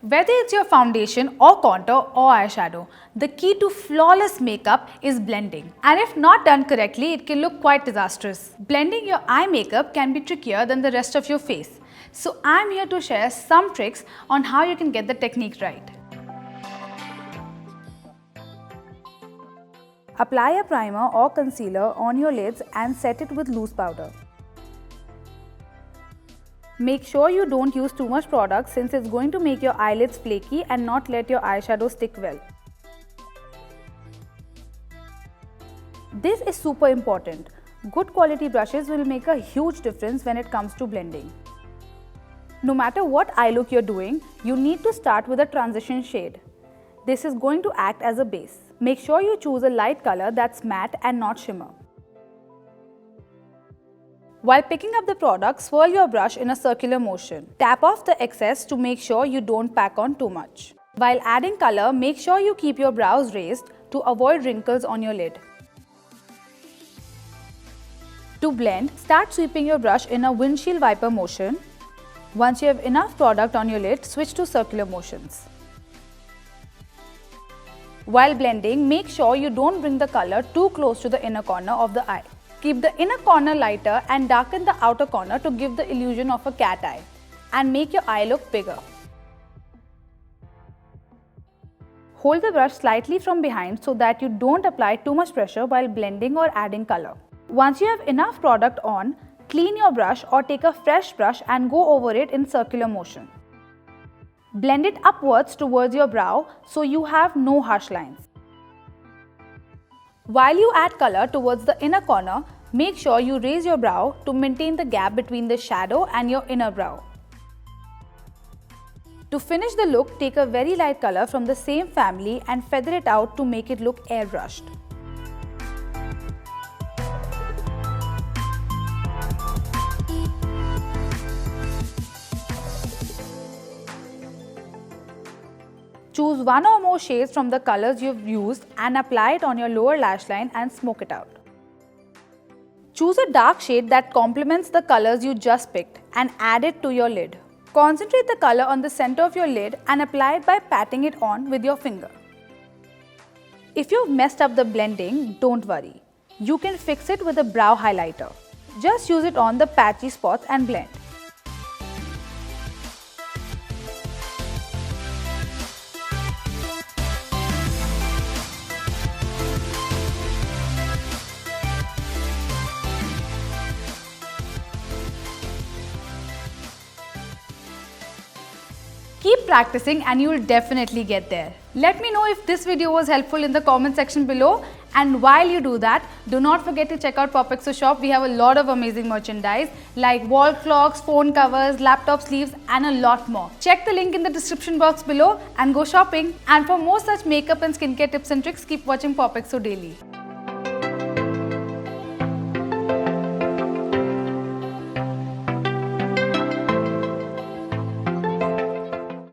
Whether it's your foundation or contour or eyeshadow, the key to flawless makeup is blending. And if not done correctly, it can look quite disastrous. Blending your eye makeup can be trickier than the rest of your face. So I'm here to share some tricks on how you can get the technique right. Apply a primer or concealer on your lids and set it with loose powder. Make sure you don't use too much product since it's going to make your eyelids flaky and not let your eyeshadow stick well. This is super important. Good quality brushes will make a huge difference when it comes to blending. No matter what eye look you're doing, you need to start with a transition shade. This is going to act as a base. Make sure you choose a light color that's matte and not shimmer. While picking up the product, swirl your brush in a circular motion. Tap off the excess to make sure you don't pack on too much. While adding color, make sure you keep your brows raised to avoid wrinkles on your lid. To blend, start sweeping your brush in a windshield wiper motion. Once you have enough product on your lid, switch to circular motions. While blending, make sure you don't bring the color too close to the inner corner of the eye. Keep the inner corner lighter and darken the outer corner to give the illusion of a cat eye and make your eye look bigger. Hold the brush slightly from behind so that you don't apply too much pressure while blending or adding color. Once you have enough product on, clean your brush or take a fresh brush and go over it in circular motion. Blend it upwards towards your brow so you have no harsh lines. While you add color towards the inner corner, make sure you raise your brow to maintain the gap between the shadow and your inner brow. To finish the look, take a very light color from the same family and feather it out to make it look airbrushed. Choose one or more shades from the colors you've used and apply it on your lower lash line and smoke it out. Choose a dark shade that complements the colors you just picked and add it to your lid. Concentrate the color on the center of your lid and apply it by patting it on with your finger. If you've messed up the blending, don't worry. You can fix it with a brow highlighter. Just use it on the patchy spots and blend. Keep practicing and you'll definitely get there. Let me know if this video was helpful in the comment section below. And while you do that, do not forget to check out POPxo Shop. We have a lot of amazing merchandise like wall clocks, phone covers, laptop sleeves and a lot more. Check the link in the description box below and go shopping. And for more such makeup and skincare tips and tricks, keep watching POPxo daily.